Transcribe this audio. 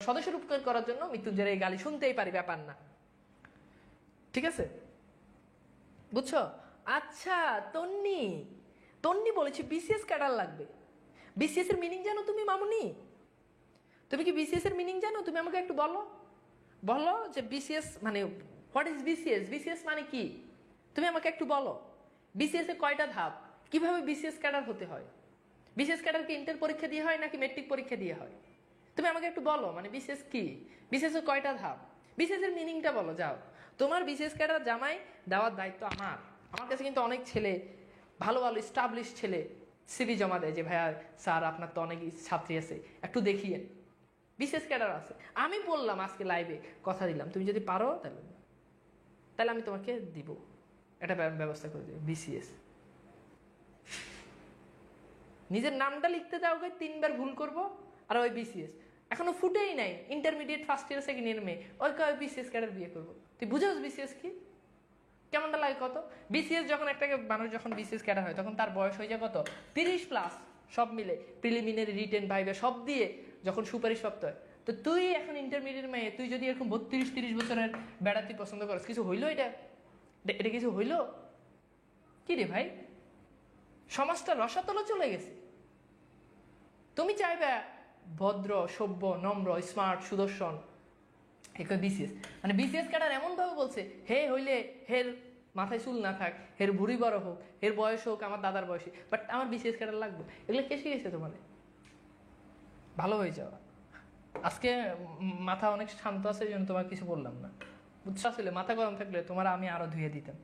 সদস্যের উপকার করার জন্য মৃত্যুঞ্জয়ের এই গালি শুনতেই পারি, ব্যাপার না, ঠিক আছে, বুঝছো? আচ্ছা, তন্নি তন্নি বলেছি বিসিএস ক্যাডার লাগবে। বিসিএস এর মিনিং জানো তুমি মামুনি? তুমি কি বিসিএস এর মিনিং জানো? তুমি আমাকে একটু বলো, বলো যে বিসিএস মানে হোয়াট ইজ বিসিএস, বিসিএস মানে কি? তুমি আমাকে একটু বলো বিসিএস এর কয়টা ধাপ, কিভাবে বিসিএস ক্যাডার হতে হয়? বিসিএস ক্যাডার কি ইন্টার পরীক্ষা দিয়ে হয় নাকি মেট্রিক পরীক্ষা দিয়ে হয়? তুমি আমাকে একটু বলো, মানে বিসিএস কি, বিসিএস এর কয়টা ধাপ, বিসিএস এর মিনিংটা বলো। যাও, তোমার বিসিএস ক্যাডার জামাই দেওয়ার দায়িত্ব আমার। আমার কাছে কিন্তু অনেক ছেলে, ভালো ভালো স্টাবলিশ ছেলে সিভি জমা দেয় যে ভাইয়া স্যার আপনার তো অনেক ছাত্রী আছে, একটু দেখিয়ে। বিসিএস ক্যাডার আছে। আমি বললাম আজকে লাইভে কথা দিলাম, তুমি যদি পারো তাহলে তাহলে আমি তোমাকে দিব, এটা ব্যবস্থা করে দেবো। বিসিএস নিজের নামটা লিখতে দাও, 3বার ভুল করবো, আর ওই বিসিএস এখনো ফুটেই নাই, intermediate first year second year মেয়ে, ওই কয় বিসিএস ক্যাডার বিয়ে করবো। তুই বুঝোস বিসিএস কি, কেমনটা লাগে কত? বিসিএস যখন একটা মানুষ যখন বিসিএস ক্যাডার হয় তখন তার বয়স হয়ে যায় কত, 30+, সব মিলে প্রিলিমিনারি রিটেন ভাইবে সব দিয়ে যখন সুপারিশপ্রাপ্ত হয়। তো তুই এখন ইন্টারমিডিয়েট মেয়ে, তুই যদি এরকম 32-30 বছরের বেড়া তুই পছন্দ করিস, কিছু হইলো? এটা এটা কিছু হইলো কি রে ভাই? সমাজটা রসাতলে চলে গেছে। তুমি চাইবে ভদ্র, সভ্য, নম্র, স্মার্ট, সুদর্শন, বিসিএস মানে বিসিএস ক্যাডার এমন ভাবে বলছে হে হইলে হের মাথায় চুল না থাক, হের ভুড়ি বড় হোক, হের বয়স হোক আমার দাদার বয়সী, বাট আমার বিসিএস ক্যাডার লাগবে। এগুলো কে শিখেছে তোমার? ভালো হয়ে যাওয়া। আজকে মাথা অনেক শান্ত আছে, এই জন্য তোমার কিছু বললাম না, বুঝছো? আসলে মাথা গরম থাকলে তোমার আমি আরো ধুয়ে দিতাম।